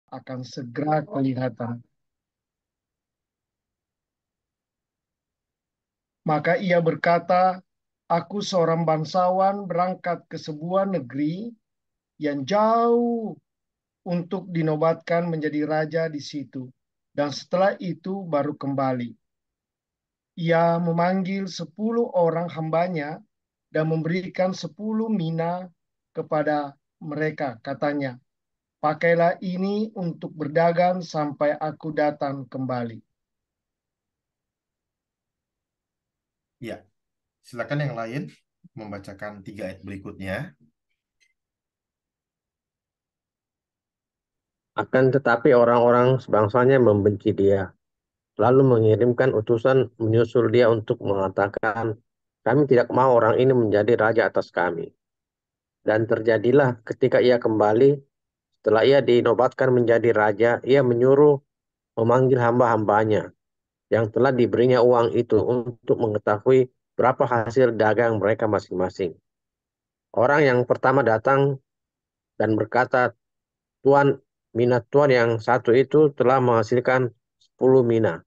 akan segera kelihatan. Maka ia berkata, aku seorang bangsawan berangkat ke sebuah negeri yang jauh untuk dinobatkan menjadi raja di situ. Dan setelah itu baru kembali. Ia memanggil 10 orang hambanya dan memberikan 10 mina kepada mereka. Katanya, pakailah ini untuk berdagang sampai aku datang kembali. Ya, silakan yang lain membacakan 3 ayat berikutnya. Akan tetapi orang-orang sebangsanya membenci dia, lalu mengirimkan utusan menyusul dia untuk mengatakan, kami tidak mau orang ini menjadi raja atas kami. Dan terjadilah ketika ia kembali, setelah ia dinobatkan menjadi raja, ia menyuruh memanggil hamba-hambanya yang telah diberinya uang itu untuk mengetahui berapa hasil dagang mereka masing-masing. Orang yang pertama datang dan berkata, Tuan, mina Tuan yang satu itu telah menghasilkan 10 mina.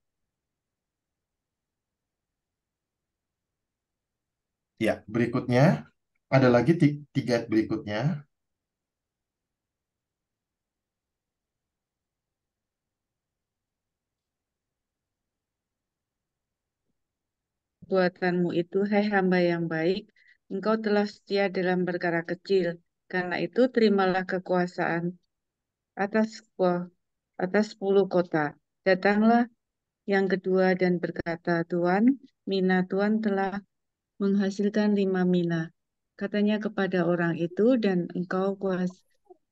Ya, berikutnya ada lagi 3 ayat berikutnya. Buatanmu itu, hai hamba yang baik, engkau telah setia dalam perkara kecil. Karena itu terimalah kekuasaan atas atas 10 kota. Datanglah yang kedua dan berkata, Tuan, mina Tuan telah menghasilkan 5 mina. Katanya kepada orang itu, dan engkau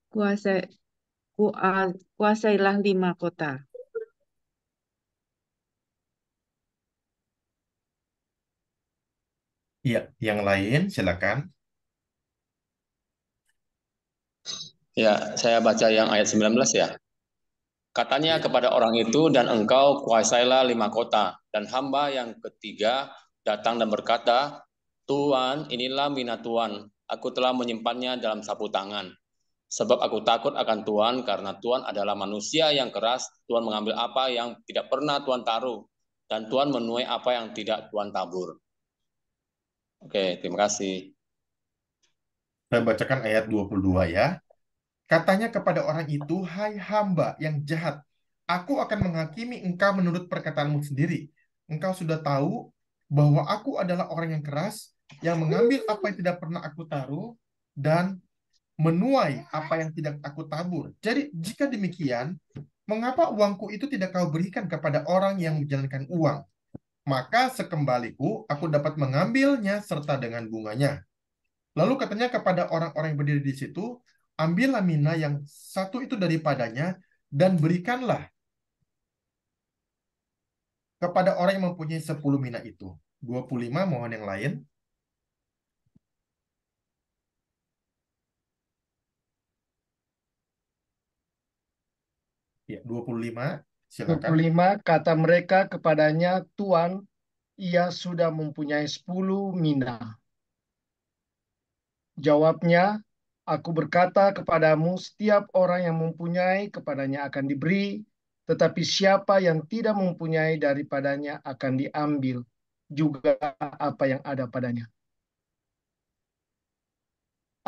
kuasai, kuasailah 5 kota. Ya, yang lain silakan. Ya, saya baca yang ayat 19 ya. Katanya Ya. kepada orang itu, dan engkau kuasailah 5 kota. Dan hamba yang ketiga datang dan berkata, Tuan, inilah mina Tuan. Aku telah menyimpannya dalam sapu tangan. Sebab aku takut akan Tuan, karena Tuan adalah manusia yang keras. Tuan mengambil apa yang tidak pernah Tuan taruh. Dan Tuan menuai apa yang tidak Tuan tabur. Oke, terima kasih. Saya bacakan ayat 22 ya. Katanya kepada orang itu, hai hamba yang jahat, aku akan menghakimi engkau menurut perkataanmu sendiri. Engkau sudah tahu bahwa aku adalah orang yang keras, yang mengambil apa yang tidak pernah aku taruh, dan menuai apa yang tidak aku tabur. Jadi jika demikian, mengapa uangku itu tidak kau berikan kepada orang yang menjalankan uang? Maka sekembaliku, aku dapat mengambilnya serta dengan bunganya. Lalu katanya kepada orang-orang yang berdiri di situ, ambillah mina yang satu itu daripadanya dan berikanlah kepada orang yang mempunyai 10 mina itu. 25, mohon yang lain. Ya, 25, silakan. 25, kata mereka kepadanya, Tuan, ia sudah mempunyai 10 mina. Jawabnya, aku berkata kepadamu, setiap orang yang mempunyai kepadanya akan diberi, tetapi siapa yang tidak mempunyai daripadanya akan diambil juga apa yang ada padanya.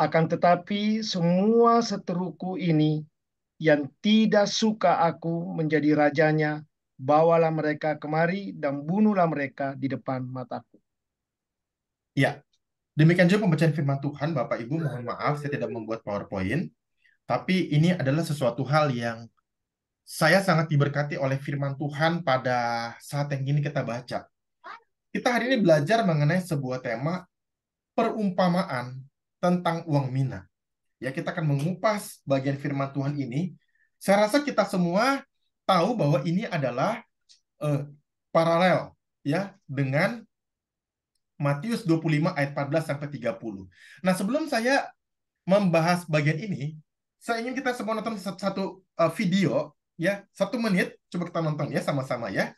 Akan tetapi semua seteruku ini yang tidak suka aku menjadi rajanya, bawalah mereka kemari dan bunuhlah mereka di depan mataku. Ya, demikian juga pembacaan firman Tuhan. Bapak Ibu, mohon maaf saya tidak membuat PowerPoint, tapi ini adalah sesuatu hal yang saya sangat diberkati oleh firman Tuhan pada saat yang ini kita baca. Kita hari ini belajar mengenai sebuah tema perumpamaan tentang uang mina. Ya, kita akan mengupas bagian firman Tuhan ini. Saya rasa kita semua tahu bahwa ini adalah paralel ya dengan Matius 25 ayat 14 sampai 30. Nah, sebelum saya membahas bagian ini, saya ingin kita semua nonton satu video ya, 1 menit. Coba kita nonton ya sama-sama ya.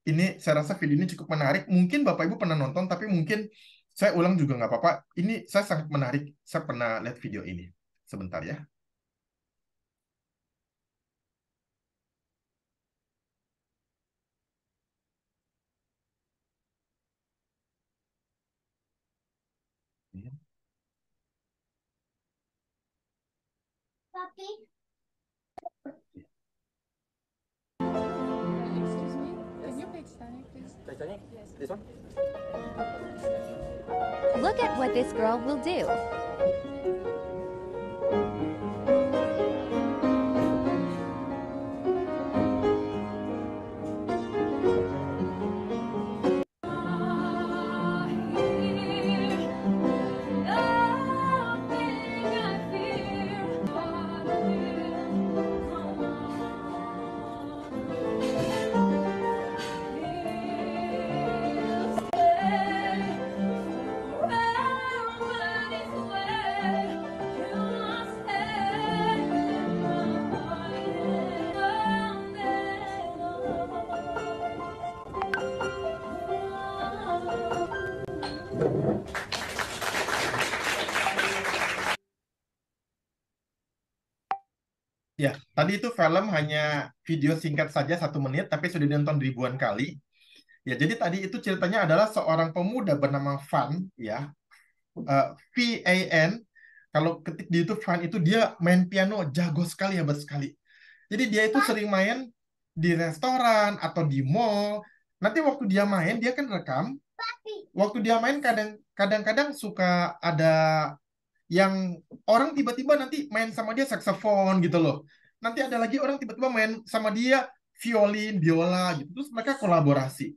Ini saya rasa video ini cukup menarik. Mungkin Bapak Ibu pernah nonton, tapi mungkin saya ulang juga nggak apa-apa. Ini saya sangat menarik. Saya pernah lihat video ini. Sebentar ya. Look at what this girl will do. Ya, tadi itu film hanya video singkat saja 1 menit, tapi sudah ditonton ribuan kali. Ya, jadi tadi itu ceritanya adalah seorang pemuda bernama Van, ya, V-A-N. Kalau ketik di YouTube Van itu dia main piano jago sekali, hebat sekali. Jadi dia itu sering main di restoran atau di mall. Nanti waktu dia main dia kan rekam. Waktu dia main kadang-kadang suka ada yang orang tiba-tiba nanti main sama dia saksofon gitu loh. Nanti ada lagi orang tiba-tiba main sama dia violin, biola gitu. Terus mereka kolaborasi.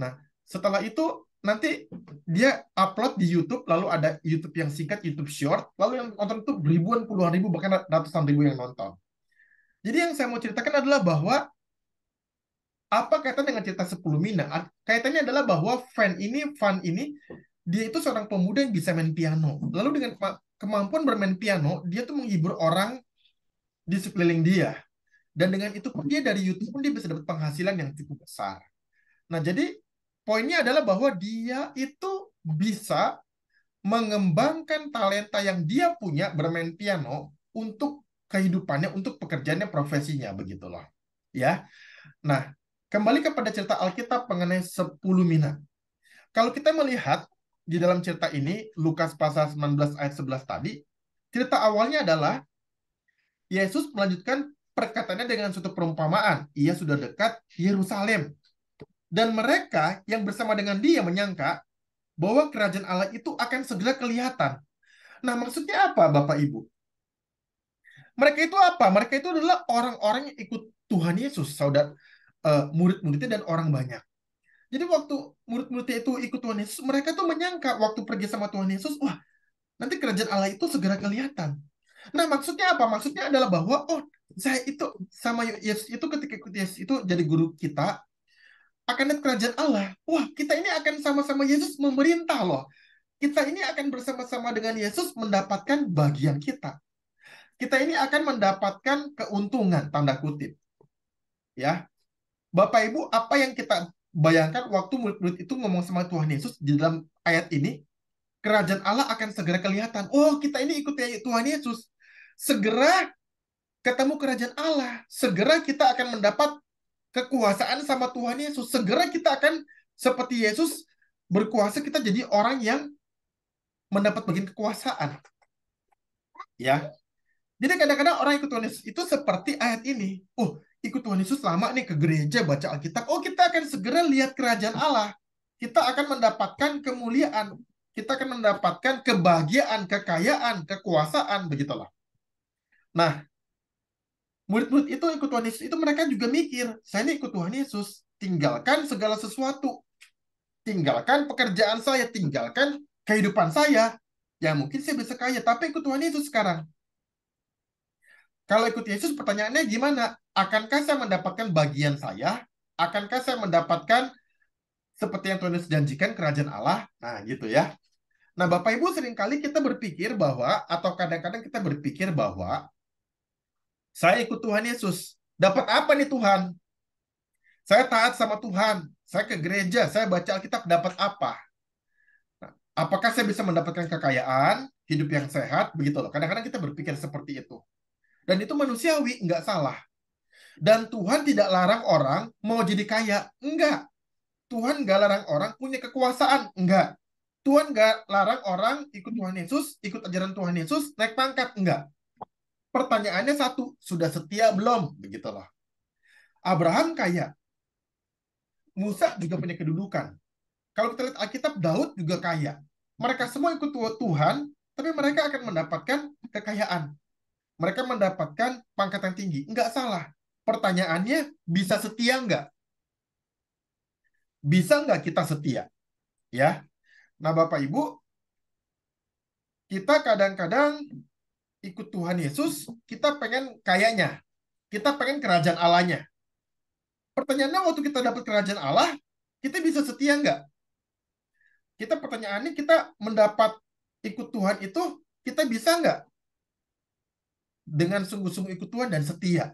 Nah, setelah itu nanti dia upload di YouTube, lalu ada YouTube yang singkat, YouTube Short, lalu yang nonton itu ribuan, puluhan ribu, bahkan ratusan ribu yang nonton. Jadi yang saya mau ceritakan adalah bahwa apa kaitan dengan cerita 10 Mina? Kaitannya adalah bahwa Van ini dia itu seorang pemuda yang bisa main piano. Lalu dengan kemampuan bermain piano, dia tuh menghibur orang di sekeliling dia. Dan dengan itu pun dia dari YouTube pun dia bisa dapat penghasilan yang cukup besar. Nah, jadi poinnya adalah bahwa dia itu bisa mengembangkan talenta yang dia punya bermain piano untuk kehidupannya, untuk pekerjaannya, profesinya, begitulah. Ya. Nah, kembali kepada cerita Alkitab mengenai 10 Mina. Kalau kita melihat di dalam cerita ini, Lukas pasal 19 ayat 11 tadi, cerita awalnya adalah Yesus melanjutkan perkataannya dengan suatu perumpamaan. Ia sudah dekat Yerusalem. Dan mereka yang bersama dengan dia menyangka bahwa kerajaan Allah itu akan segera kelihatan. Nah, maksudnya apa, Bapak Ibu? Mereka itu apa? Mereka itu adalah orang-orang yang ikut Tuhan Yesus, saudara, murid-muridnya dan orang banyak. Jadi waktu murid-muridnya itu ikut Tuhan Yesus, mereka tuh menyangka waktu pergi sama Tuhan Yesus, wah, nanti kerajaan Allah itu segera kelihatan. Nah, maksudnya apa? Maksudnya adalah bahwa, oh, saya itu sama Yesus itu ketika ikut Yesus itu jadi guru kita, akan lihat kerajaan Allah. Wah, kita ini akan sama-sama Yesus memerintah loh. Kita ini akan bersama-sama dengan Yesus mendapatkan bagian kita. Kita ini akan mendapatkan keuntungan, tanda kutip. Ya, Bapak Ibu, apa yang kita bayangkan waktu murid-murid itu ngomong sama Tuhan Yesus di dalam ayat ini, kerajaan Allah akan segera kelihatan. Oh, kita ini ikut Tuhan Yesus. Segera ketemu kerajaan Allah. Segera kita akan mendapat kekuasaan sama Tuhan Yesus. Segera kita akan seperti Yesus berkuasa, kita jadi orang yang mendapat bagian kekuasaan. Ya. Jadi kadang-kadang orang ikut Tuhan Yesus itu seperti ayat ini. Oh, ikut Tuhan Yesus lama nih ke gereja, baca Alkitab. Oh, kita akan segera lihat kerajaan Allah. Kita akan mendapatkan kemuliaan. Kita akan mendapatkan kebahagiaan, kekayaan, kekuasaan, begitulah. Nah, murid-murid itu ikut Tuhan Yesus, itu mereka juga mikir, saya ini ikut Tuhan Yesus, tinggalkan segala sesuatu. Tinggalkan pekerjaan saya, tinggalkan kehidupan saya. Ya mungkin saya bisa kaya, tapi ikut Tuhan Yesus sekarang. Kalau ikut Yesus, pertanyaannya gimana? Akankah saya mendapatkan bagian saya? Akankah saya mendapatkan seperti yang Tuhan Yesus janjikan kerajaan Allah? Nah, gitu ya. Nah, Bapak Ibu, seringkali kita berpikir bahwa, atau kadang-kadang kita berpikir bahwa, saya ikut Tuhan Yesus. Dapat apa nih Tuhan? Saya taat sama Tuhan. Saya ke gereja, saya baca Alkitab, dapat apa? Nah, apakah saya bisa mendapatkan kekayaan, hidup yang sehat? Begitu loh. Kadang-kadang kita berpikir seperti itu. Dan itu manusiawi, nggak salah. Dan Tuhan tidak larang orang mau jadi kaya. Enggak. Tuhan nggak larang orang punya kekuasaan. Enggak. Tuhan nggak larang orang ikut Tuhan Yesus, ikut ajaran Tuhan Yesus, naik pangkat. Enggak. Pertanyaannya satu, sudah setia belum? Begitulah. Abraham kaya. Musa juga punya kedudukan. Kalau kita lihat Alkitab, Daud juga kaya. Mereka semua ikut Tuhan, tapi mereka akan mendapatkan kekayaan. Mereka mendapatkan pangkat yang tinggi. Enggak salah. Pertanyaannya, bisa setia enggak? Bisa enggak kita setia? Ya. Nah, Bapak Ibu, kita kadang-kadang ikut Tuhan Yesus, kita pengen kayanya. Kita pengen kerajaan Allahnya. Pertanyaannya, waktu kita dapat kerajaan Allah, kita bisa setia enggak? Pertanyaannya, kita mendapat ikut Tuhan itu, kita bisa enggak dengan sungguh-sungguh ikut Tuhan dan setia?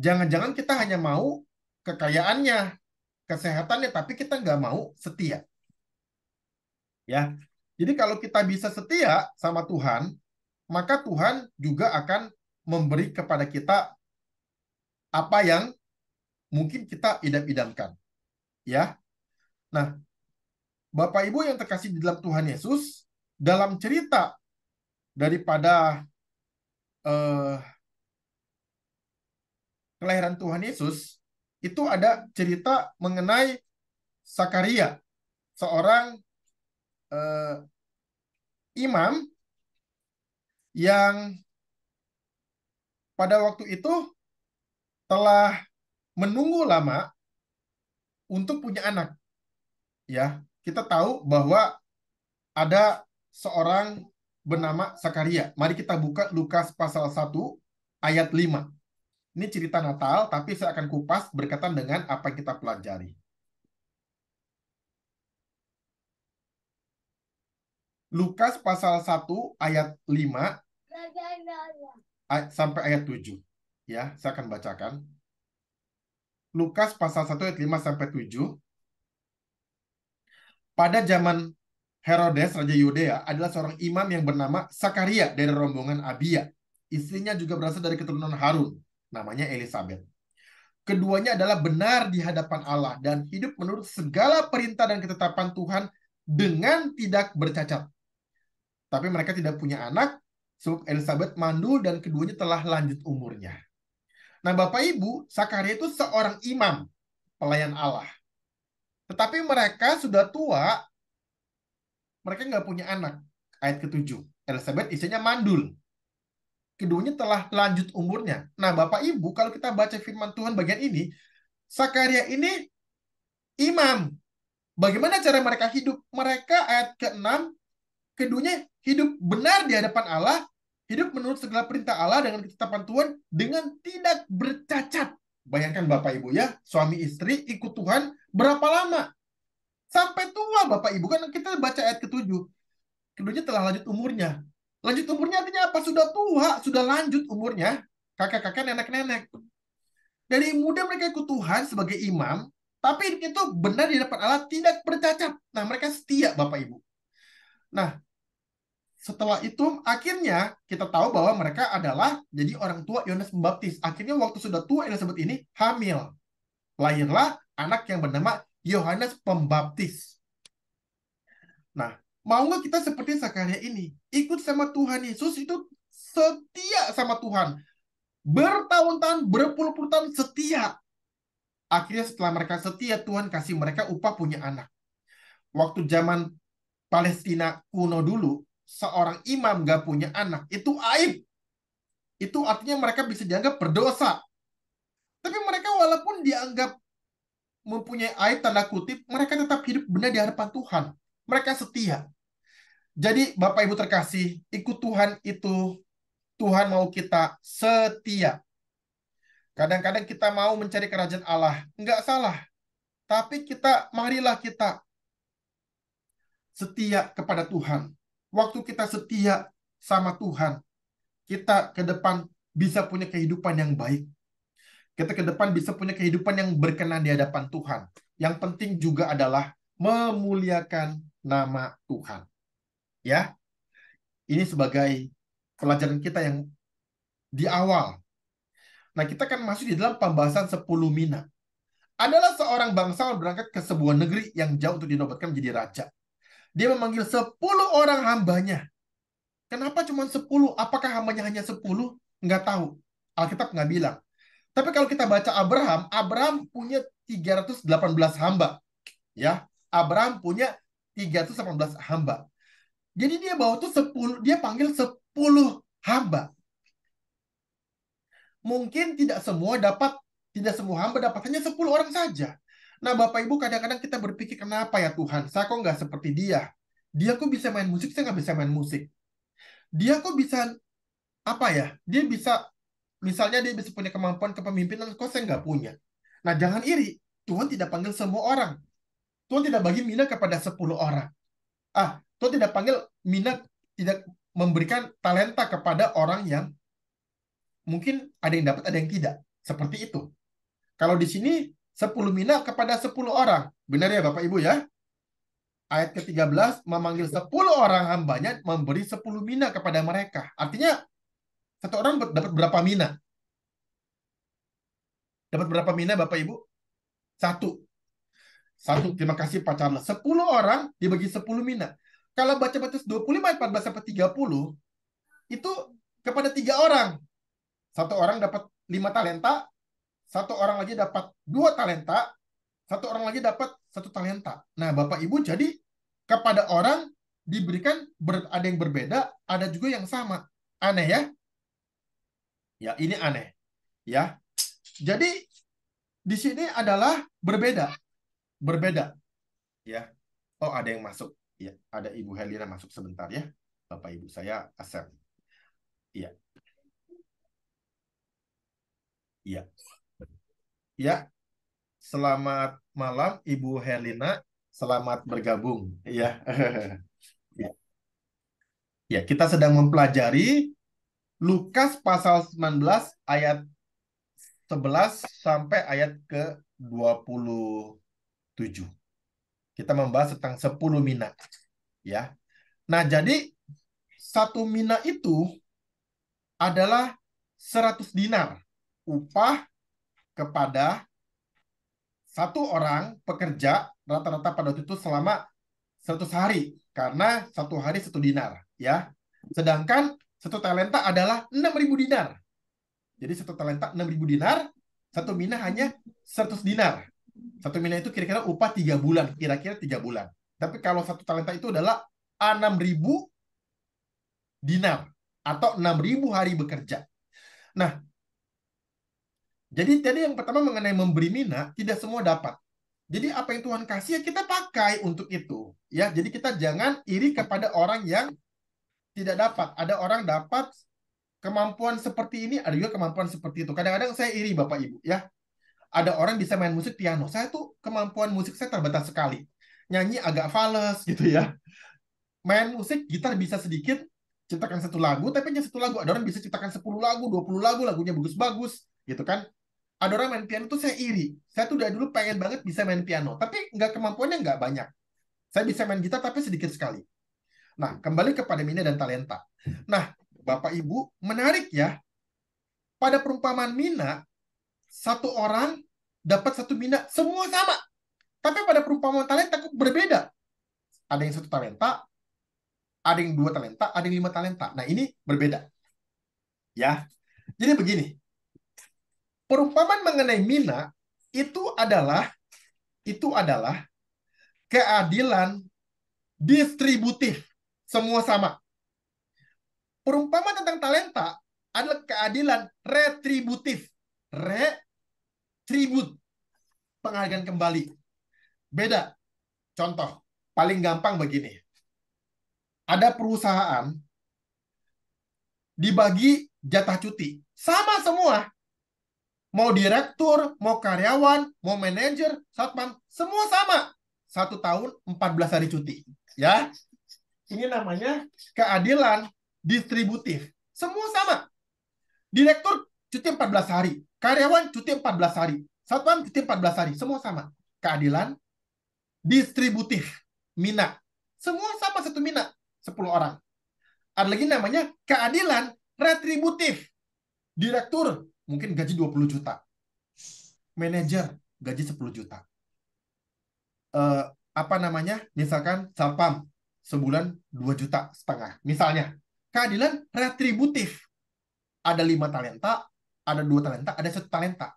Jangan-jangan kita hanya mau kekayaannya, kesehatannya, tapi kita nggak mau setia. Ya, jadi kalau kita bisa setia sama Tuhan, maka Tuhan juga akan memberi kepada kita apa yang mungkin kita idam-idamkan. Ya, nah, Bapak Ibu yang terkasih di dalam Tuhan Yesus, dalam cerita daripada kelahiran Tuhan Yesus, itu ada cerita mengenai Sakaria, seorang imam yang pada waktu itu telah menunggu lama untuk punya anak. Ya, kita tahu bahwa ada seorang bernama Sakaria. Mari kita buka Lukas pasal 1 ayat 5. Ini cerita Natal, tapi saya akan kupas berkaitan dengan apa yang kita pelajari. Lukas pasal 1 ayat 5 sampai ayat 7. Ya, saya akan bacakan. Lukas pasal 1 ayat 5 sampai 7. Pada zaman Herodes, Raja Yudea, adalah seorang imam yang bernama Sakaria dari rombongan Abia. Istrinya juga berasal dari keturunan Harun, namanya Elisabet. Keduanya adalah benar di hadapan Allah dan hidup menurut segala perintah dan ketetapan Tuhan dengan tidak bercacat. Tapi mereka tidak punya anak, sebab Elisabet mandul dan keduanya telah lanjut umurnya. Nah, Bapak Ibu, Sakaria itu seorang imam, pelayan Allah. Tetapi mereka sudah tua, mereka nggak punya anak. Ayat ke-7, Elisabet istrinya mandul. Keduanya telah lanjut umurnya. Nah, Bapak Ibu, kalau kita baca firman Tuhan bagian ini, Sakaria ini imam. Bagaimana cara mereka hidup? Mereka ayat ke-6, keduanya hidup benar di hadapan Allah, hidup menurut segala perintah Allah dengan ketetapan Tuhan, dengan tidak bercacat. Bayangkan Bapak Ibu ya, suami istri ikut Tuhan berapa lama? Sampai tua Bapak Ibu. Kan kita baca ayat ke-7. Keduanya telah lanjut umurnya. Lanjut umurnya artinya apa? Sudah tua, sudah lanjut umurnya. Kakek-kakek, nenek-nenek. Dari muda mereka ikut Tuhan sebagai imam, tapi itu benar di hadapan Allah, tidak bercacat. Nah, mereka setia Bapak Ibu. Nah, setelah itu akhirnya kita tahu bahwa mereka adalah jadi orang tua Yohanes Pembaptis. Akhirnya waktu sudah tua Elisabet ini hamil. Lahirlah anak yang bernama Yohanes Pembaptis. Nah, mau nggak kita seperti Sakaria ini? Ikut sama Tuhan Yesus itu setia sama Tuhan. Bertahun-tahun, berpuluh-puluh tahun setia. Akhirnya setelah mereka setia, Tuhan kasih mereka upah punya anak. Waktu zaman Palestina kuno dulu, seorang imam gak punya anak, itu aib. Itu artinya mereka bisa dianggap berdosa. Tapi mereka walaupun dianggap mempunyai aib tanda kutip, mereka tetap hidup benar di hadapan Tuhan. Mereka setia. Jadi Bapak Ibu terkasih, ikut Tuhan itu, Tuhan mau kita setia. Kadang-kadang kita mau mencari kerajaan Allah. Enggak salah. Tapi marilah kita setia kepada Tuhan. Waktu kita setia sama Tuhan, kita ke depan bisa punya kehidupan yang baik. Kita ke depan bisa punya kehidupan yang berkenan di hadapan Tuhan. Yang penting juga adalah memuliakan nama Tuhan. Ya, ini sebagai pelajaran kita yang di awal. Nah, kita akan masuk di dalam pembahasan 10 mina. Adalah seorang bangsawan berangkat ke sebuah negeri yang jauh untuk dinobatkan menjadi raja. Dia memanggil 10 orang hambanya. Kenapa cuma 10? Apakah hambanya hanya 10? Nggak tahu. Alkitab nggak bilang. Tapi kalau kita baca Abraham, Abraham punya 318 hamba. Ya, Abraham punya 318 hamba. Jadi dia bawa tuh 10, dia panggil 10 hamba. Mungkin tidak semua hamba dapat, hanya 10 orang saja. Nah, Bapak Ibu, kadang-kadang kita berpikir, kenapa ya Tuhan? Saya kok nggak seperti dia? Dia kok bisa main musik, saya nggak bisa main musik. Dia kok bisa, apa ya? Dia bisa, misalnya dia bisa punya kemampuan kepemimpinan, kok saya nggak punya. Nah, jangan iri. Tuhan tidak panggil semua orang. Tuhan tidak bagi minat kepada 10 orang. Tuhan tidak panggil minat, tidak memberikan talenta kepada orang yang mungkin ada yang dapat, ada yang tidak. Seperti itu. Kalau di sini 10 mina kepada 10 orang. Benar ya Bapak Ibu ya? Ayat ke-13 memanggil 10 orang hambanya, memberi 10 mina kepada mereka. Artinya satu orang dapat berapa mina? Dapat berapa mina Bapak Ibu? Satu. Terima kasih Pak Charles. 10 orang dibagi 10 mina. Kalau baca Matius 25 ayat 14 sampai 30, itu kepada 3 orang. Satu orang dapat 5 talenta, satu orang lagi dapat 2 talenta, satu orang lagi dapat 1 talenta. Nah, Bapak Ibu, jadi kepada orang diberikan ada yang berbeda, ada juga yang sama. Aneh ya? Ya, ini aneh. Ya. Jadi di sini adalah berbeda. Berbeda. Ya. Oh, ada yang masuk. Ya, ada Ibu Helena masuk sebentar ya. Bapak Ibu, saya accept. Iya. Iya. Ya. Selamat malam Ibu Helena. Selamat bergabung. Ya. Ya. Ya, kita sedang mempelajari Lukas pasal 19 ayat 11 sampai ayat ke-27. Kita membahas tentang 10 mina. Ya. Nah, jadi 1 mina itu adalah 100 dinar. Upah kepada satu orang pekerja rata-rata pada waktu itu selama 100 hari. Karena 1 hari 1 dinar. Ya. Sedangkan 1 talenta adalah 6.000 dinar. Jadi 1 talenta 6.000 dinar, 1 mina hanya 100 dinar. 1 mina itu kira-kira upah 3 bulan, kira-kira 3 bulan. Tapi kalau 1 talenta itu adalah 6.000 dinar atau 6.000 hari bekerja. Nah, jadi tadi yang pertama mengenai memberi mina, tidak semua dapat. Jadi apa yang Tuhan kasih ya kita pakai untuk itu. Ya, jadi kita jangan iri kepada orang yang tidak dapat. Ada orang dapat kemampuan seperti ini, ada juga kemampuan seperti itu. Kadang-kadang saya iri Bapak Ibu ya. Ada orang bisa main musik piano. Saya tuh kemampuan musik saya terbatas sekali. Nyanyi agak fales gitu ya. Main musik, gitar bisa sedikit, ciptakan 1 lagu, tapi hanya 1 lagu. Ada orang bisa ciptakan 10 lagu, 20 lagu, lagunya bagus-bagus gitu kan. Ada orang main piano tuh saya iri. Saya tuh dari dulu pengen banget bisa main piano, tapi kemampuannya nggak banyak. Saya bisa main gitar tapi sedikit sekali. Nah, kembali kepada mina dan talenta. Nah, Bapak Ibu, menarik ya. Pada perumpamaan mina, 1 orang dapat 1 mina, semua sama. Tapi pada perumpamaan talenta berbeda. Ada yang 1 talenta, ada yang 2 talenta, ada yang 5 talenta. Nah, ini berbeda. Ya. Jadi begini. Perumpamaan mengenai mina itu adalah keadilan distributif. Semua sama. Perumpamaan tentang talenta adalah keadilan retributif. Retribut. Penghargaan kembali. Beda. Contoh. Paling gampang begini. Ada perusahaan dibagi jatah cuti. Sama semua. Mau direktur, mau karyawan, mau manajer, satpam, semua sama. 1 tahun 14 hari cuti. Ya. Ini namanya keadilan distributif. Semua sama. Direktur cuti 14 hari. Karyawan cuti 14 hari. Satpam cuti 14 hari. Semua sama. Keadilan distributif. Mina. Semua sama 1 mina. 10 orang. Ada lagi namanya keadilan retributif. Direktur mungkin gaji 20 juta. Manajer gaji 10 juta. Apa namanya? Misalkan satpam sebulan 2,5 juta. Misalnya, keadilan retributif. Ada 5 talenta, ada 2 talenta, ada 1 talenta.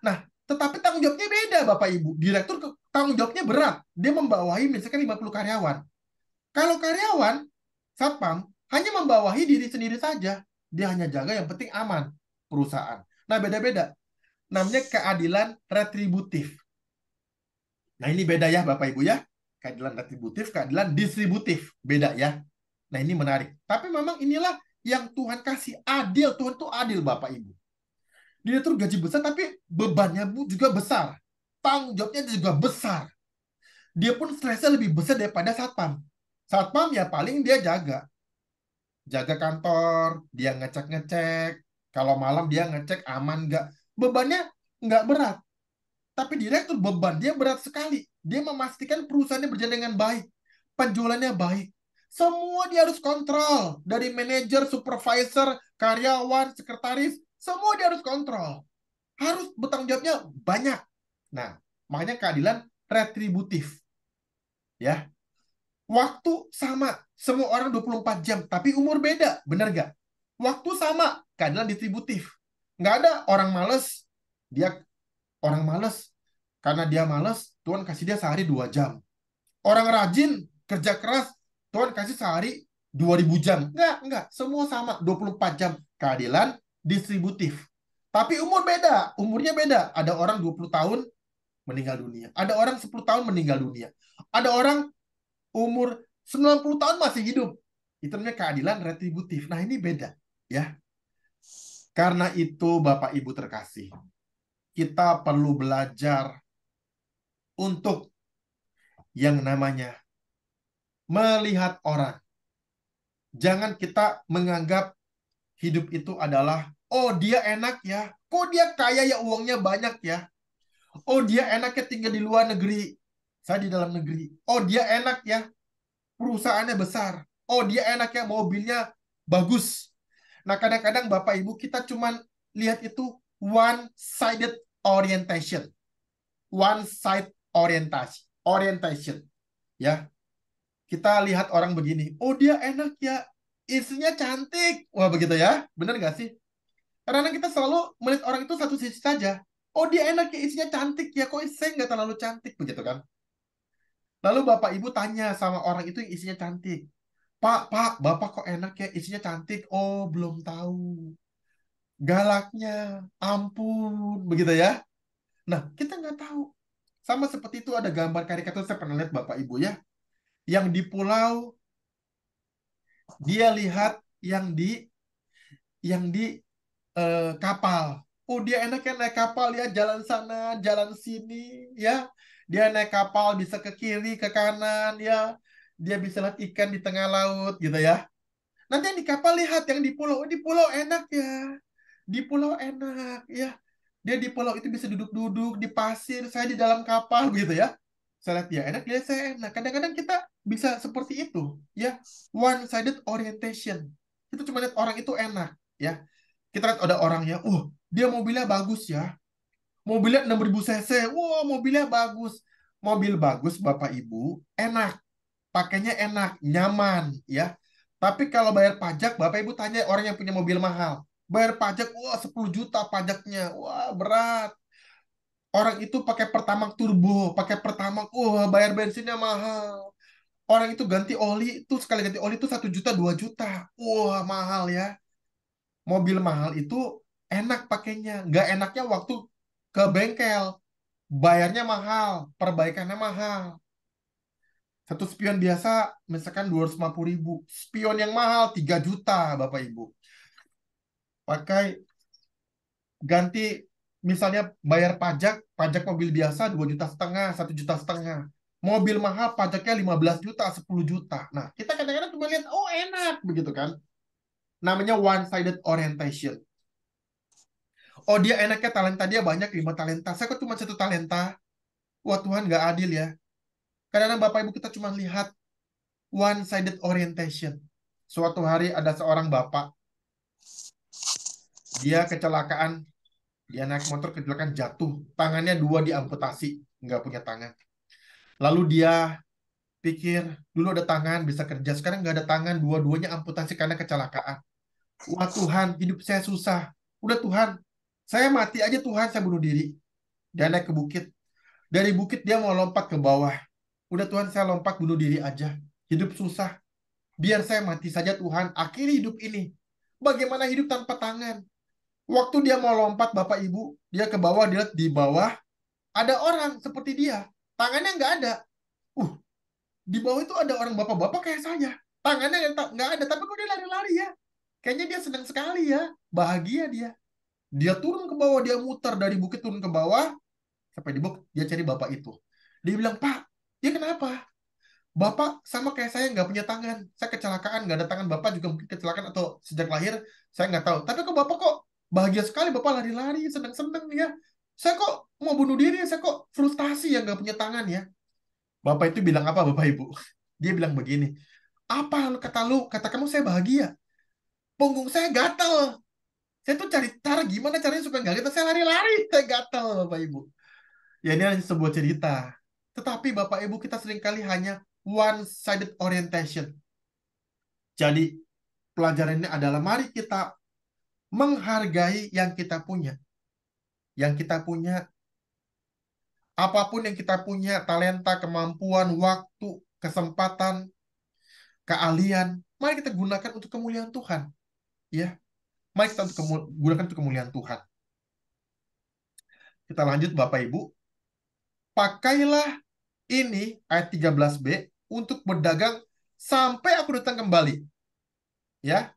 Nah, tetapi tanggung jawabnya beda, Bapak Ibu. Direktur tanggung jawabnya berat. Dia membawahi misalkan 50 karyawan. Kalau karyawan, satpam, hanya membawahi diri sendiri saja. Dia hanya jaga yang penting aman perusahaan. Nah, beda-beda. Namanya keadilan retributif. Nah, ini beda ya, Bapak Ibu ya. Keadilan retributif, keadilan distributif. Beda ya. Nah, ini menarik. Tapi memang inilah yang Tuhan kasih. Adil. Tuhan itu adil, Bapak Ibu. Dia tuh gaji besar, tapi bebannya juga besar. Tanggung jawabnya juga besar. Dia pun stresnya lebih besar daripada satpam. Satpam ya paling dia jaga kantor, dia ngecek-ngecek. Kalau malam dia ngecek aman nggak. Bebannya nggak berat. Tapi direktur beban dia berat sekali. Dia memastikan perusahaannya berjalan dengan baik. Penjualannya baik. Semua dia harus kontrol. Dari manajer, supervisor, karyawan, sekretaris. Semua dia harus kontrol. Harus bertanggung jawabnya banyak. Nah, makanya keadilan retributif. Ya. Waktu sama. Semua orang 24 jam. Tapi umur beda. Benar nggak? Waktu sama. Keadilan distributif. Nggak ada orang males. Orang males. Karena dia males, Tuhan kasih dia sehari 2 jam. Orang rajin, kerja keras, Tuhan kasih sehari 2000 jam. Enggak. Semua sama, 24 jam. Keadilan distributif. Tapi umur beda. Umurnya beda. Ada orang 20 tahun meninggal dunia. Ada orang 10 tahun meninggal dunia. Ada orang umur 90 tahun masih hidup. Itu namanya keadilan retributif. Nah, ini beda. Ya. Karena itu, Bapak Ibu terkasih, kita perlu belajar untuk yang namanya melihat orang. Jangan kita menganggap hidup itu adalah, oh dia enak ya, kok dia kaya ya, uangnya banyak ya. Oh dia enaknya tinggal di luar negeri, saya di dalam negeri. Oh dia enak ya, perusahaannya besar. Oh dia enak ya, mobilnya bagus. Nah kadang-kadang Bapak Ibu kita cuman lihat itu one-sided orientation. One-side orientation. Ya, kita lihat orang begini, oh dia enak ya, istrinya cantik. Wah begitu ya, benar nggak sih? Karena kita selalu melihat orang itu satu sisi saja. Oh dia enak ya, istrinya cantik ya, kok istrinya nggak terlalu cantik, begitu kan? Lalu Bapak Ibu tanya sama orang itu yang istrinya cantik, Pak, Bapak kok enak ya, istrinya cantik? Oh belum tahu. Galaknya, ampun, begitu ya? Nah, kita nggak tahu. Sama seperti itu ada gambar karikatur, saya pernah lihat Bapak Ibu ya, yang di pulau, dia lihat yang di kapal. Oh, dia enaknya naik kapal ya, jalan sana, jalan sini ya. Dia naik kapal bisa ke kiri, ke kanan ya. Dia bisa lihat ikan di tengah laut gitu ya. Nanti yang di kapal lihat yang di pulau, oh, di pulau enak ya. Di pulau enak ya. Dia di pulau itu bisa duduk-duduk di pasir, saya di dalam kapal gitu ya. Saya lihat dia enak, dia saya enak. Kadang-kadang kita bisa seperti itu ya. One-sided orientation. Kita cuma lihat orang itu enak ya. Kita lihat ada orangnya, dia mobilnya bagus ya. Mobilnya 6000 cc. Wah, mobilnya bagus. Mobil bagus, Bapak Ibu, enak. Pakainya enak, nyaman ya. Tapi kalau bayar pajak, Bapak Ibu tanya orang yang punya mobil mahal. Bayar pajak, 10 juta pajaknya. Wah, berat. Orang itu pakai Pertamax turbo, pakai Pertamax, bayar bensinnya mahal. Orang itu ganti oli, itu sekali ganti oli itu 1 juta, 2 juta. Wah, mahal ya. Mobil mahal itu enak pakainya. Nggak enaknya waktu ke bengkel. Bayarnya mahal, perbaikannya mahal. Satu spion biasa misalkan 250.000. Spion yang mahal 3 juta, Bapak Ibu. Pakai ganti misalnya bayar pajak mobil biasa 2,5 juta, 1,5 juta. Mobil mahal pajaknya 15 juta, 10 juta. Nah, kita kadang-kadang cuma lihat, oh enak, begitu kan. Namanya one-sided orientation. Oh dia enaknya talenta dia banyak, 5 talenta. Saya kok cuma 1 talenta. Wah Tuhan nggak adil ya. Kadang-kadang Bapak Ibu kita cuma lihat one-sided orientation. Suatu hari ada seorang bapak. Dia kecelakaan. Dia naik motor kecelakaan jatuh. Tangannya 2 diamputasi. Nggak punya tangan. Lalu dia pikir dulu ada tangan bisa kerja, sekarang nggak ada tangan, dua-duanya amputasi karena kecelakaan. Wah Tuhan, hidup saya susah. Udah Tuhan, saya mati aja Tuhan, saya bunuh diri. Dia naik ke bukit. Dari bukit dia mau lompat ke bawah. Udah Tuhan, saya lompat bunuh diri aja. Hidup susah. Biar saya mati saja Tuhan, akhiri hidup ini. Bagaimana hidup tanpa tangan? Waktu dia mau lompat Bapak Ibu, dia ke bawah, dia lihat di bawah ada orang seperti dia. Tangannya nggak ada. Di bawah itu ada orang bapak-bapak kayak saya. Tangannya nggak ada, tapi kok dia lari-lari ya. Kayaknya dia senang sekali ya. Bahagia dia. Dia turun ke bawah, dia muter dari bukit turun ke bawah. Sampai di bawah, dia cari bapak itu. Dia bilang, Pak, dia kenapa? Bapak sama kayak saya nggak punya tangan. Saya kecelakaan, nggak ada tangan. Bapak juga mungkin kecelakaan atau sejak lahir, saya nggak tahu. Tapi kok bapak kok bahagia sekali, bapak lari-lari, senang-senang ya. Saya kok mau bunuh diri, saya kok frustasi ya nggak punya tangan ya. Bapak itu bilang apa Bapak Ibu? Dia bilang begini, apa kata lu? Kata kamu saya bahagia. Punggung saya gatel. Saya tuh cari cara gimana caranya supaya nggak gatel. Saya lari-lari, saya gatel Bapak Ibu. Ya ini hanya sebuah cerita. Tetapi Bapak Ibu kita seringkali hanya one-sided orientation. Jadi pelajaran ini adalah mari kita menghargai yang kita punya. Yang kita punya, apapun yang kita punya, talenta, kemampuan, waktu, kesempatan, keahlian, mari kita gunakan untuk kemuliaan Tuhan. Ya, mari kita gunakan untuk kemuliaan Tuhan. Kita lanjut Bapak Ibu. Pakailah ini ayat 13b untuk berdagang sampai aku datang kembali. Ya.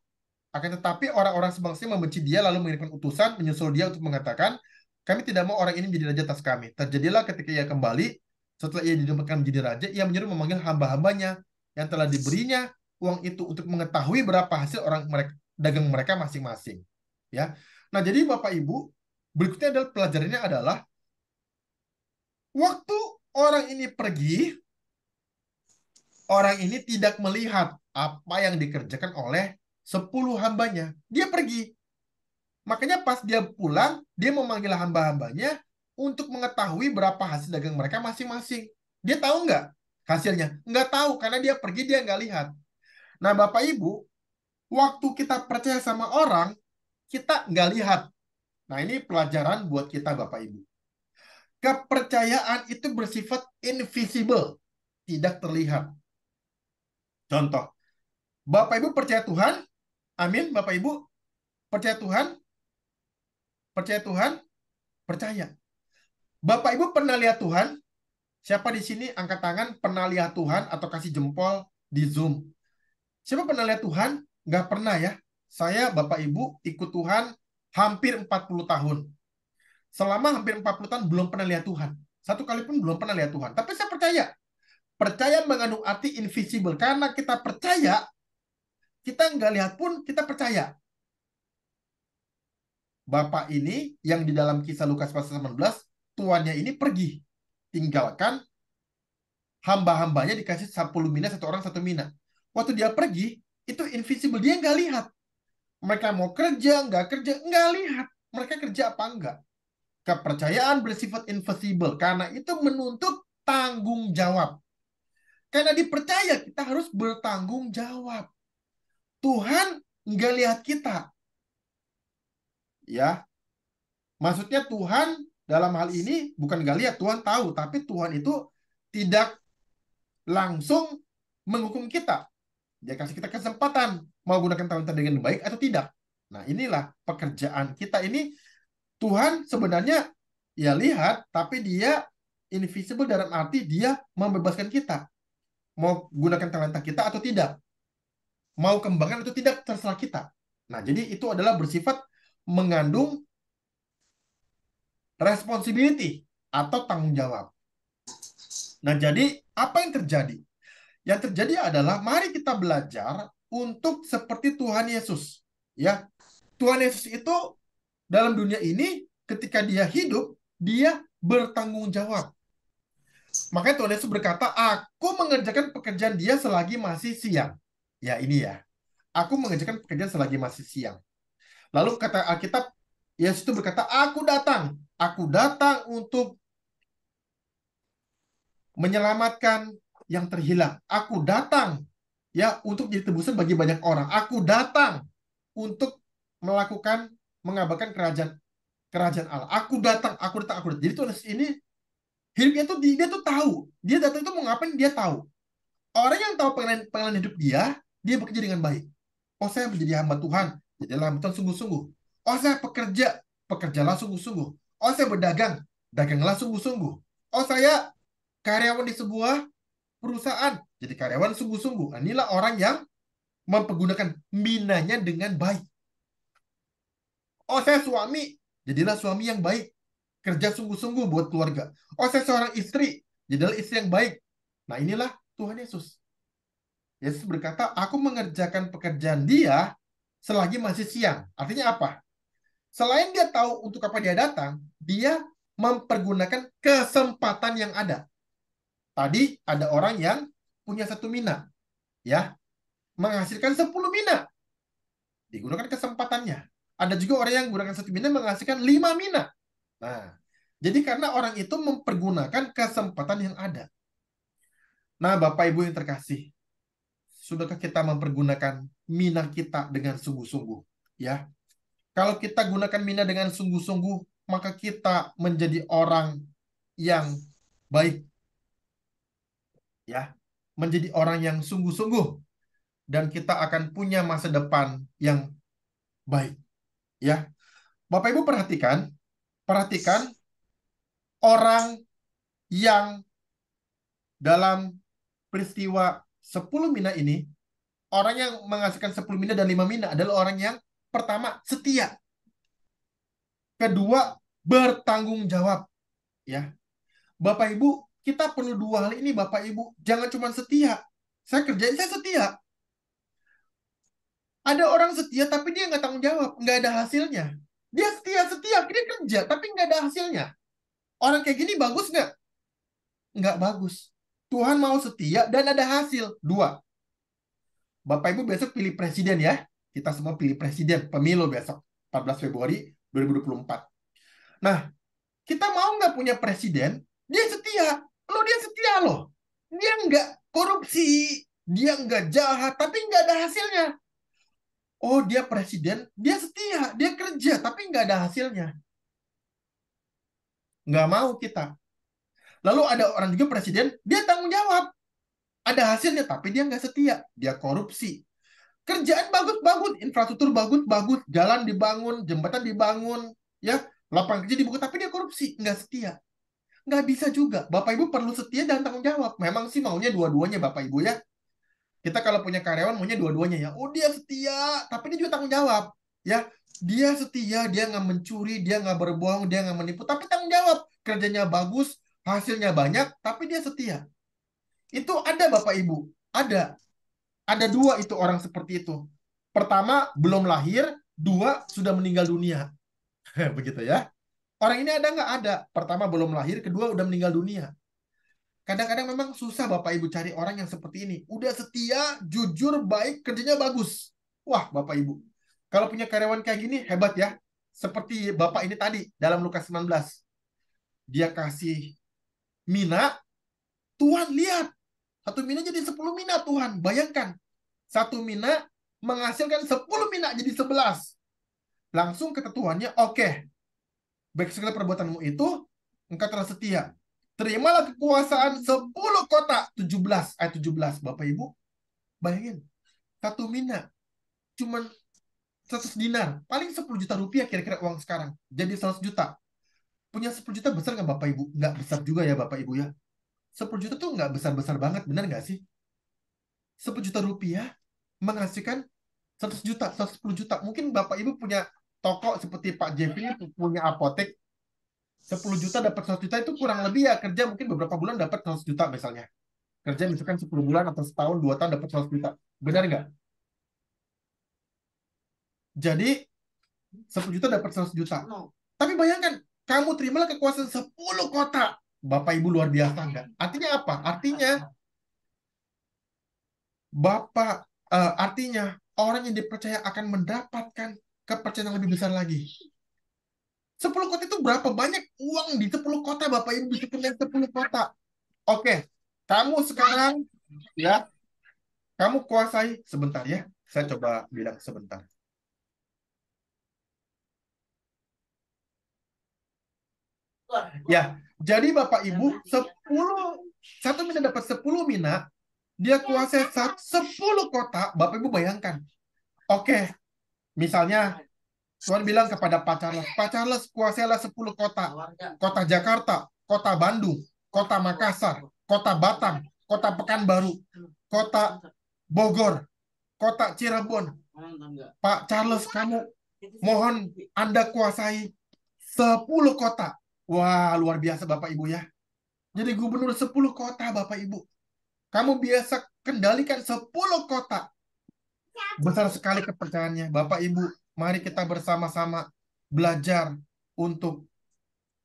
Akan tetapi orang-orang sebangsanya membenci dia lalu mengirimkan utusan menyusul dia untuk mengatakan, kami tidak mau orang ini menjadi raja atas kami. Terjadilah ketika ia kembali, setelah ia dinobatkan menjadi raja, ia menyuruh memanggil hamba-hambanya yang telah diberinya uang itu untuk mengetahui berapa hasil orang mereka dagang mereka masing-masing. Ya. Nah, jadi Bapak Ibu, berikutnya adalah pelajarannya adalah waktu orang ini pergi, orang ini tidak melihat apa yang dikerjakan oleh 10 hambanya. Dia pergi. Makanya pas dia pulang, dia memanggil hamba-hambanya untuk mengetahui berapa hasil dagang mereka masing-masing. Dia tahu nggak hasilnya? Nggak tahu, karena dia pergi, dia nggak lihat. Nah, Bapak Ibu, waktu kita percaya sama orang, kita nggak lihat. Nah, ini pelajaran buat kita, Bapak Ibu. Kepercayaan itu bersifat invisible, tidak terlihat. Contoh, Bapak Ibu percaya Tuhan? Amin, Bapak Ibu. Percaya Tuhan? Percaya Tuhan? Percaya. Bapak Ibu pernah lihat Tuhan? Siapa di sini angkat tangan pernah lihat Tuhan atau kasih jempol di Zoom? Siapa pernah lihat Tuhan? Nggak pernah ya. Saya, Bapak Ibu, ikut Tuhan hampir 40 tahun. Selama hampir 40 tahun belum pernah lihat Tuhan. Satu kali pun belum pernah lihat Tuhan. Tapi saya percaya. Percaya mengandung arti invisible. Karena kita percaya, kita nggak lihat pun kita percaya. Bapak ini yang di dalam kisah Lukas pasal 18, tuannya ini pergi. Tinggalkan hamba-hambanya dikasih 10 mina, satu orang 1 mina. Waktu dia pergi, itu invisible. Dia nggak lihat. Mereka mau kerja, nggak kerja, nggak lihat. Mereka kerja apa enggak. Kepercayaan bersifat invisible. Karena itu menuntut tanggung jawab. Karena dipercaya, kita harus bertanggung jawab. Tuhan nggak lihat kita. Ya, maksudnya Tuhan dalam hal ini bukan nggak lihat, Tuhan tahu. Tapi Tuhan itu tidak langsung menghukum kita. Dia kasih kita kesempatan mau gunakan talenta dengan baik atau tidak. Nah, inilah pekerjaan kita ini. Tuhan sebenarnya ya lihat, tapi dia invisible dalam arti dia membebaskan kita. Mau gunakan talenta kita atau tidak. Mau kembangkan atau tidak, terserah kita. Nah, jadi itu adalah bersifat mengandung responsibility atau tanggung jawab. Nah, jadi apa yang terjadi? Yang terjadi adalah mari kita belajar untuk seperti Tuhan Yesus. Ya, Tuhan Yesus itu dalam dunia ini ketika dia hidup, dia bertanggung jawab. Makanya Tuhan Yesus berkata, aku mengerjakan pekerjaan dia selagi masih siang. Ya, ini ya. Aku mengerjakan pekerjaan selagi masih siang. Lalu kata Alkitab, Yesus itu berkata, aku datang. Aku datang untuk menyelamatkan yang terhilang. Aku datang ya untuk jadi tebusan bagi banyak orang. Aku datang untuk mengabarkan kerajaan Allah. Aku datang, aku datang, aku datang. Jadi tulis ini hidupnya tuh dia tuh tahu. Dia datang itu mau ngapain dia tahu. Orang yang tahu pengalaman hidup dia bekerja dengan baik. Oh, saya menjadi hamba Tuhan, jadilah hamba Tuhan sungguh-sungguh. Oh, saya pekerjalah sungguh-sungguh. Oh, saya berdagang, daganglah sungguh-sungguh. Oh, saya karyawan di sebuah perusahaan, jadi karyawan sungguh-sungguh. Nah, inilah orang yang mempergunakan minanya dengan baik. Oh, saya suami, jadilah suami yang baik. Kerja sungguh-sungguh buat keluarga. Oh, saya seorang istri, jadilah istri yang baik. Nah, inilah Tuhan Yesus. Yesus berkata, aku mengerjakan pekerjaan dia selagi masih siang. Artinya apa? Selain dia tahu untuk apa dia datang, dia mempergunakan kesempatan yang ada. Tadi ada orang yang punya 1 mina, ya, menghasilkan 10 mina. Digunakan kesempatannya. Ada juga orang yang menggunakan 1 mina menghasilkan 5 mina. Nah, jadi karena orang itu mempergunakan kesempatan yang ada. Nah, Bapak Ibu yang terkasih, sudahkah kita mempergunakan mina kita dengan sungguh-sungguh? Ya, kalau kita gunakan mina dengan sungguh-sungguh, maka kita menjadi orang yang baik. Ya, menjadi orang yang sungguh-sungguh. Dan kita akan punya masa depan yang baik. Ya, Bapak Ibu perhatikan orang yang dalam peristiwa 10 mina ini, orang yang menghasilkan 10 mina dan 5 mina adalah orang yang pertama setia, kedua bertanggung jawab. Ya, Bapak Ibu, kita perlu 2 hal ini, Bapak Ibu. Jangan cuma setia. Saya kerjain, saya setia. Ada orang setia tapi dia nggak tanggung jawab, nggak ada hasilnya. Dia setia, dia kerja tapi nggak ada hasilnya. Orang kayak gini bagus nggak? Nggak bagus. Tuhan mau setia dan ada hasil. 2. Bapak Ibu besok pilih presiden ya. Kita semua pilih presiden, pemilu besok, 14 Februari 2024. Nah, kita mau nggak punya presiden, dia setia. Dia setia loh. Dia nggak korupsi, dia nggak jahat, tapi nggak ada hasilnya. Oh, dia presiden, dia setia, dia kerja, tapi nggak ada hasilnya. Nggak mau kita. Lalu ada orang juga presiden, dia tanggung jawab. Ada hasilnya, tapi dia nggak setia. Dia korupsi. Kerjaan bagus-bagus, infrastruktur bagus-bagus, jalan dibangun, jembatan dibangun, ya, lapangan kerja dibuka, tapi dia korupsi, nggak setia. Nggak bisa juga. Bapak Ibu perlu setia dan tanggung jawab. Memang sih maunya dua-duanya Bapak Ibu ya. Kita kalau punya karyawan maunya dua-duanya ya. Oh, dia setia, tapi dia juga tanggung jawab. Ya, dia setia, dia nggak mencuri, dia nggak berbohong, dia nggak menipu, tapi tanggung jawab. Kerjanya bagus, hasilnya banyak, tapi dia setia. Itu ada Bapak Ibu, ada. Ada 2 itu orang seperti itu. Pertama, belum lahir. 2, sudah meninggal dunia. Begitu ya. Orang ini ada nggak? Ada. Pertama, belum lahir. Kedua, udah meninggal dunia. Kadang-kadang memang susah Bapak Ibu cari orang yang seperti ini. Udah setia, jujur, baik, kerjanya bagus. Wah, Bapak Ibu. Kalau punya karyawan kayak gini, hebat ya. Seperti Bapak ini tadi, dalam Lukas 19. Dia kasih mina, Tuhan lihat. 1 mina jadi 10 mina, Tuhan. Bayangkan. 1 mina menghasilkan 10 mina jadi 11. Langsung kata Tuhannya, oke. Baik segala perbuatanmu itu, engkau telah setia. Terimalah kekuasaan 10 kota. 17, ayat 17. Bapak Ibu, bayangin. 1 mina. Cuman 100 dinar. Paling 10 juta rupiah kira-kira uang sekarang. Jadi 100 juta. Punya 10 juta besar nggak Bapak Ibu? Nggak besar juga ya Bapak Ibu ya. 10 juta tuh nggak besar-besar banget. Benar nggak sih? 10 juta rupiah menghasilkan 100 juta, 110 juta. Mungkin Bapak Ibu punya toko seperti Pak Jeffrey punya apotek. 10 juta dapat 100 juta itu kurang lebih ya kerja mungkin beberapa bulan dapat 100 juta misalnya. Kerja misalkan 10 bulan atau setahun, 2 tahun dapat 100 juta. Benar nggak? Jadi 10 juta dapat 100 juta. Tapi bayangkan, kamu terimalah kekuasaan 10 kota. Bapak Ibu luar biasa nggak? Artinya apa? Artinya orang yang dipercaya akan mendapatkan kepercayaan yang lebih besar lagi. 10 kota itu berapa banyak uang di 10 kota Bapak Ibu bisa punya 10 kota. Oke, Kamu sekarang, ya, kamu kuasai. Sebentar ya, saya coba bilang sebentar. Ya, jadi Bapak Ibu, 1 mina dapat 10 mina, dia kuasai 10 kota. Bapak Ibu bayangkan. Oke, misalnya Tuhan bilang kepada Pak Charles kuasailah 10 kota. Kota Jakarta, kota Bandung, kota Makassar, kota Batam, kota Pekanbaru, kota Bogor, kota Cirebon. Pak Charles, kamu mohon Anda kuasai 10 kota. Wah, luar biasa Bapak Ibu ya. Jadi gubernur 10 kota Bapak Ibu. Kamu biasa kendalikan 10 kota. Besar sekali kepercayaannya. Bapak Ibu, mari kita bersama-sama belajar untuk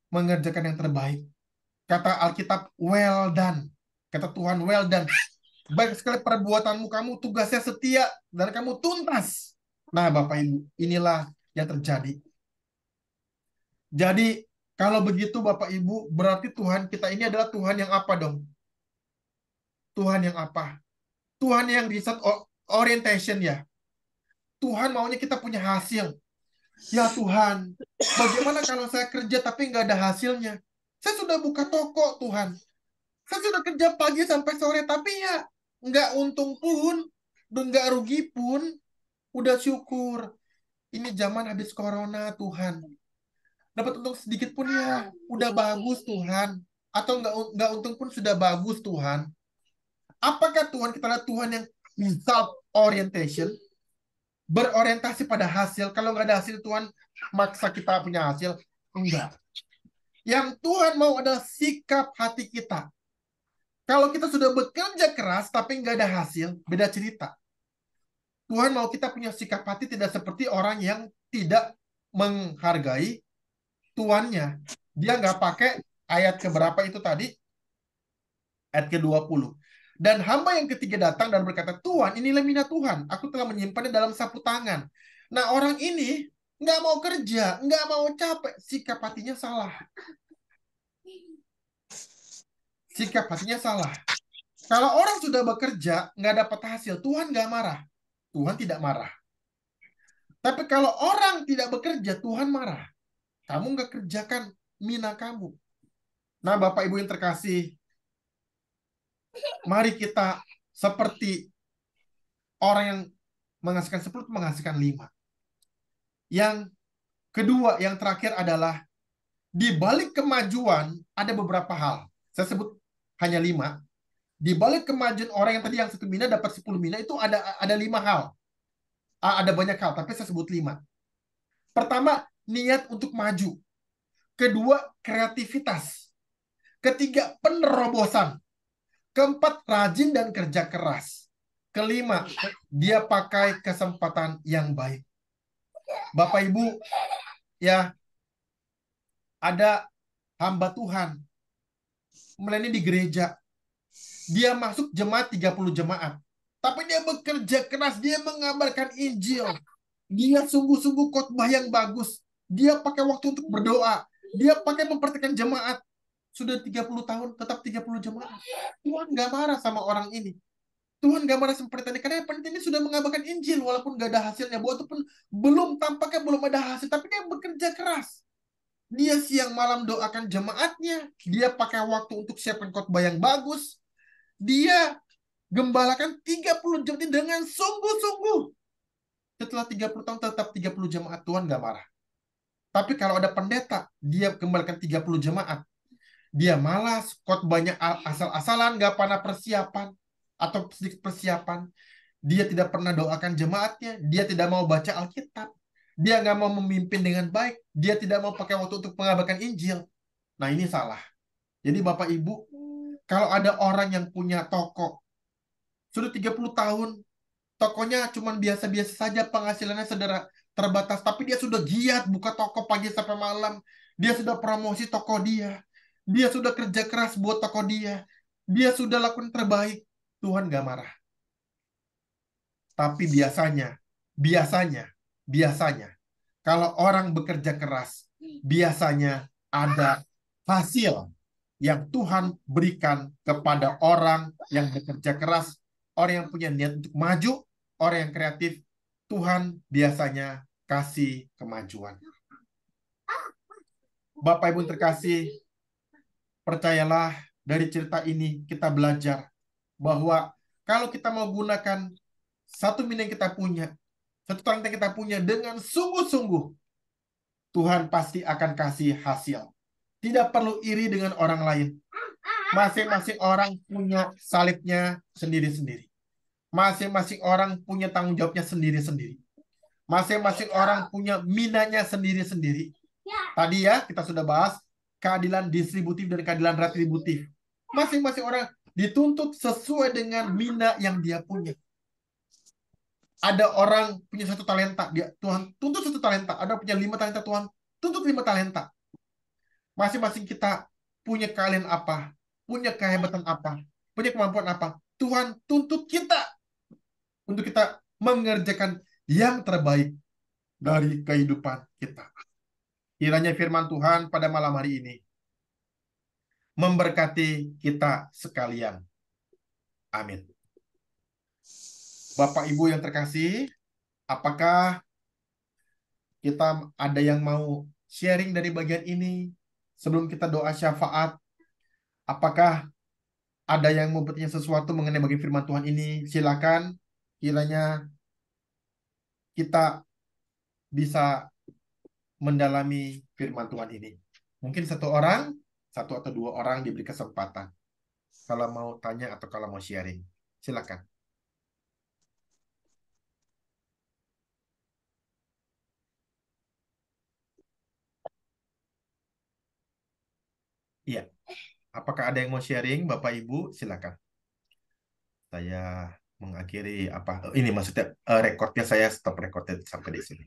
mengerjakan yang terbaik. Kata Alkitab, well done. Kata Tuhan, well done. Baik sekali perbuatanmu, kamu tugasnya setia, dan kamu tuntas. Nah, Bapak Ibu, inilah yang terjadi. Jadi, kalau begitu Bapak Ibu, berarti Tuhan kita ini adalah Tuhan yang apa dong? Tuhan yang apa? Tuhan yang result orientation ya. Tuhan maunya kita punya hasil. Ya Tuhan, bagaimana kalau saya kerja tapi nggak ada hasilnya? Saya sudah buka toko, Tuhan. Saya sudah kerja pagi sampai sore, tapi ya nggak untung pun, nggak rugi pun. Udah syukur. Ini zaman habis corona, Tuhan. Dapat untung sedikit pun ya, udah bagus, Tuhan. Atau nggak untung pun sudah bagus, Tuhan. Apakah Tuhan kita adalah Tuhan yang result orientation? Berorientasi pada hasil. Kalau nggak ada hasil, Tuhan maksa kita punya hasil. Enggak. Yang Tuhan mau adalah sikap hati kita. Kalau kita sudah bekerja keras tapi nggak ada hasil, beda cerita. Tuhan mau kita punya sikap hati tidak seperti orang yang tidak menghargai tuannya. Dia nggak pakai ayat keberapa itu tadi? Ayat ke-20. Dan hamba yang ketiga datang dan berkata, Tuhan, inilah mina Tuhan. Aku telah menyimpannya dalam sapu tangan. Nah, orang ini nggak mau kerja, nggak mau capek. Sikap hatinya salah. Sikap hatinya salah. Kalau orang sudah bekerja, nggak dapat hasil, Tuhan nggak marah. Tuhan tidak marah. Tapi kalau orang tidak bekerja, Tuhan marah. Kamu nggak kerjakan mina kamu. Nah, Bapak Ibu yang terkasih, mari kita seperti orang yang menghasilkan 10, menghasilkan 5. Yang kedua, yang terakhir adalah di balik kemajuan ada beberapa hal. Saya sebut hanya 5. Di balik kemajuan orang yang tadi yang 1 mina dapat 10 mina itu ada 5 hal. Ada banyak hal, tapi saya sebut 5. Pertama, niat untuk maju. Kedua, kreativitas. Ketiga, penerobosan. Keempat, rajin dan kerja keras. Kelima, dia pakai kesempatan yang baik. Bapak Ibu, ya, ada hamba Tuhan melayani di gereja. Dia masuk jemaat 30 jemaat. Tapi dia bekerja keras, dia mengabarkan Injil. Dia sungguh-sungguh khotbah yang bagus. Dia pakai waktu untuk berdoa. Dia pakai memperhatikan jemaat. Sudah 30 tahun, tetap 30 jemaat. Tuhan gak marah sama orang ini. Tuhan gak marah sama penelitian ini. Karena penelitian ini sudah mengabarkan Injil. Walaupun gak ada hasilnya. Walaupun tampaknya belum ada hasil. Tapi dia bekerja keras. Dia siang malam doakan jemaatnya. Dia pakai waktu untuk siapkan khotbah yang bagus. Dia gembalakan 30 jemaat dengan sungguh-sungguh. Setelah 30 tahun tetap 30 jemaat, Tuhan gak marah. Tapi kalau ada pendeta, dia gembalakan 30 jemaat. Dia malas, khotbahnya asal-asalan, gak pernah persiapan atau sedikit persiapan. Dia tidak pernah doakan jemaatnya. Dia tidak mau baca Alkitab. Dia gak mau memimpin dengan baik. Dia tidak mau pakai waktu untuk mengabarkan Injil. Nah, ini salah. Jadi Bapak Ibu, kalau ada orang yang punya toko, sudah 30 tahun, tokonya cuma biasa-biasa saja, penghasilannya terbatas, tapi dia sudah giat buka toko pagi sampai malam. Dia sudah promosi toko dia. Dia sudah kerja keras buat toko dia. Dia sudah lakukan terbaik. Tuhan gak marah. Tapi biasanya, kalau orang bekerja keras, biasanya ada hasil. yang Tuhan berikan kepada orang yang bekerja keras, orang yang punya niat untuk maju, orang yang kreatif. Tuhan biasanya kasih kemajuan. Bapak Ibu terkasih, percayalah dari cerita ini kita belajar bahwa kalau kita mau gunakan satu minat yang kita punya, satu talenta yang kita punya dengan sungguh-sungguh, Tuhan pasti akan kasih hasil. Tidak perlu iri dengan orang lain. Masing-masing orang punya salibnya sendiri-sendiri. Masing-masing orang punya tanggung jawabnya sendiri-sendiri. Masing-masing orang punya minanya sendiri-sendiri. Tadi ya, kita sudah bahas keadilan distributif dan keadilan retributif. Masing-masing orang dituntut sesuai dengan mina yang dia punya. Ada orang punya 1 talenta, Tuhan tuntut 1 talenta. Ada punya 5 talenta, Tuhan tuntut 5 talenta. Masing-masing kita punya keahlian apa, punya kehebatan apa, punya kemampuan apa. Tuhan tuntut kita untuk kita mengerjakan yang terbaik dari kehidupan kita. Kiranya firman Tuhan pada malam hari ini memberkati kita sekalian. Amin. Bapak Ibu yang terkasih, apakah kita ada yang mau sharing dari bagian ini sebelum kita doa syafaat? Apakah ada yang mau bertanya sesuatu mengenai bagian firman Tuhan ini? Silakan. Kiranya kita bisa mendalami firman Tuhan ini. Mungkin 1 orang, 1 atau 2 orang diberi kesempatan. Kalau mau tanya atau kalau mau sharing. Silakan. Iya. Apakah ada yang mau sharing, Bapak Ibu? Silakan. Saya mengakhiri apa? Ini maksudnya rekodnya saya stop recordnya sampai di sini.